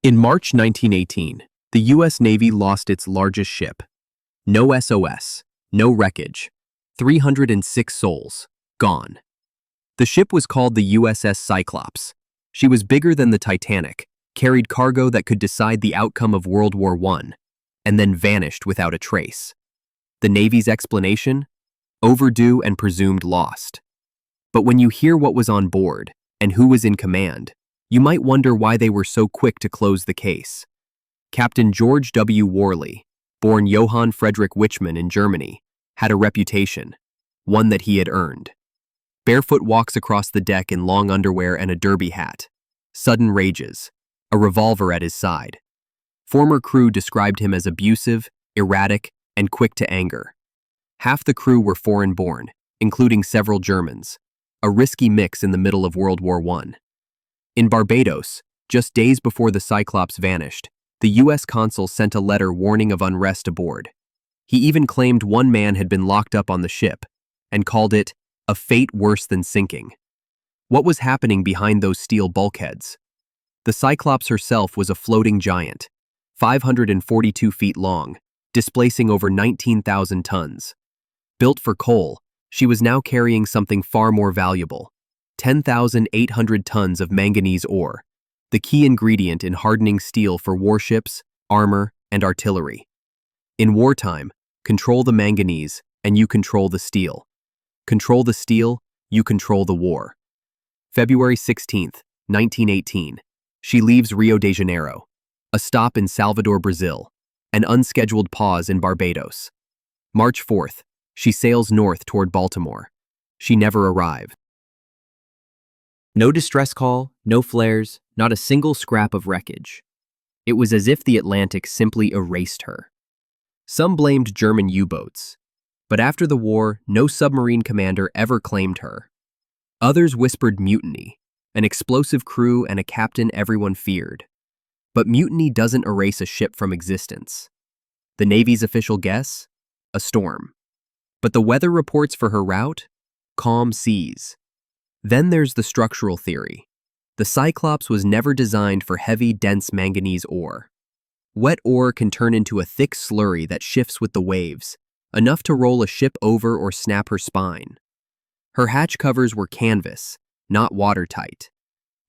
In March 1918, the U.S. Navy lost its largest ship. No SOS, no wreckage, 306 souls, gone. The ship was called the USS Cyclops. She was bigger than the Titanic, carried cargo that could decide the outcome of World War I, and then vanished without a trace. The Navy's explanation? Overdue and presumed lost. But when you hear what was on board and who was in command, you might wonder why they were so quick to close the case. Captain George W. Worley, born Johann Friedrich Wichmann in Germany, had a reputation, one that he had earned. Barefoot walks across the deck in long underwear and a derby hat. Sudden rages, a revolver at his side. Former crew described him as abusive, erratic, and quick to anger. Half the crew were foreign-born, including several Germans, a risky mix in the middle of World War I. In Barbados, just days before the Cyclops vanished, the U.S. consul sent a letter warning of unrest aboard. He even claimed one man had been locked up on the ship and called it a fate worse than sinking. What was happening behind those steel bulkheads? The Cyclops herself was a floating giant, 542 feet long, displacing over 19,000 tons. Built for coal, she was now carrying something far more valuable, 10,800 tons of manganese ore, the key ingredient in hardening steel for warships, armor, and artillery. In wartime, control the manganese, and you control the steel. Control the steel, you control the war. February 16, 1918, she leaves Rio de Janeiro, a stop in Salvador, Brazil, an unscheduled pause in Barbados. March 4th, she sails north toward Baltimore. She never arrived. No distress call, no flares, not a single scrap of wreckage. It was as if the Atlantic simply erased her. Some blamed German U-boats, but after the war, no submarine commander ever claimed her. Others whispered mutiny, an explosive crew and a captain everyone feared. But mutiny doesn't erase a ship from existence. The Navy's official guess? A storm. But the weather reports for her route? Calm seas. Then there's the structural theory. The Cyclops was never designed for heavy, dense manganese ore. Wet ore can turn into a thick slurry that shifts with the waves, enough to roll a ship over or snap her spine. Her hatch covers were canvas, not watertight.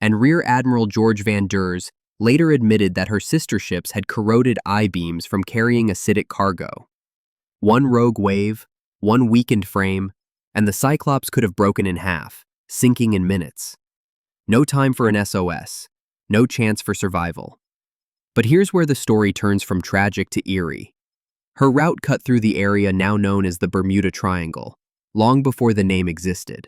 And Rear Admiral George Van Ders later admitted that her sister ships had corroded I-beams from carrying acidic cargo. One rogue wave, one weakened frame, and the Cyclops could have broken in half, sinking in minutes. No time for an SOS, no chance for survival. But here's where the story turns from tragic to eerie. Her route cut through the area now known as the Bermuda Triangle, long before the name existed.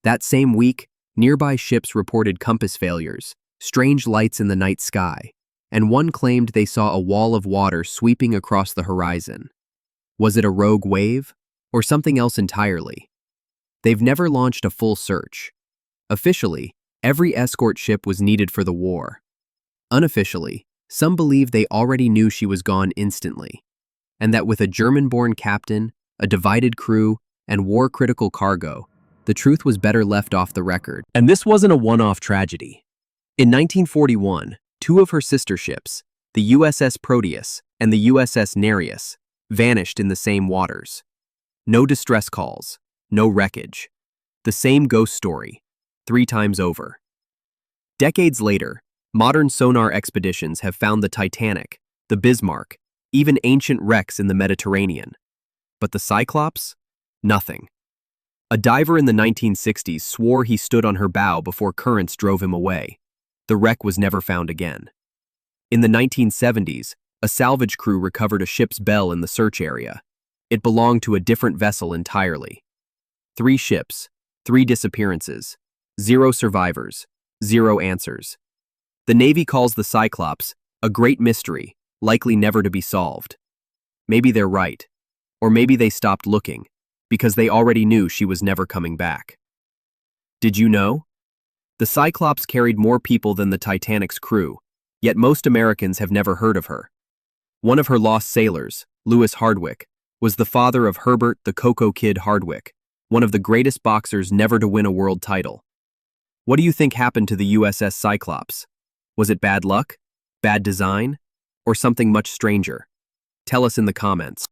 That same week, nearby ships reported compass failures, strange lights in the night sky, and one claimed they saw a wall of water sweeping across the horizon. Was it a rogue wave, or something else entirely? They've never launched a full search. Officially, every escort ship was needed for the war. Unofficially, some believe they already knew she was gone instantly, and that with a German-born captain, a divided crew, and war-critical cargo, the truth was better left off the record. And this wasn't a one-off tragedy. In 1941, two of her sister ships, the USS Proteus and the USS Nereus, vanished in the same waters. No distress calls, no wreckage. The same ghost story, 3 times over. Decades later, modern sonar expeditions have found the Titanic, the Bismarck, even ancient wrecks in the Mediterranean. But the Cyclops? Nothing. A diver in the 1960s swore he stood on her bow before currents drove him away. The wreck was never found again. In the 1970s, a salvage crew recovered a ship's bell in the search area. It belonged to a different vessel entirely. 3 ships, 3 disappearances, 0 survivors, 0 answers. The Navy calls the Cyclops a great mystery, likely never to be solved. Maybe they're right, or maybe they stopped looking, because they already knew she was never coming back. Did you know? The Cyclops carried more people than the Titanic's crew, yet most Americans have never heard of her. One of her lost sailors, Lewis Hardwick, was the father of Herbert the Cocoa Kid Hardwick, one of the greatest boxers never to win a world title. What do you think happened to the USS Cyclops? Was it bad luck? Bad design? Or something much stranger? Tell us in the comments.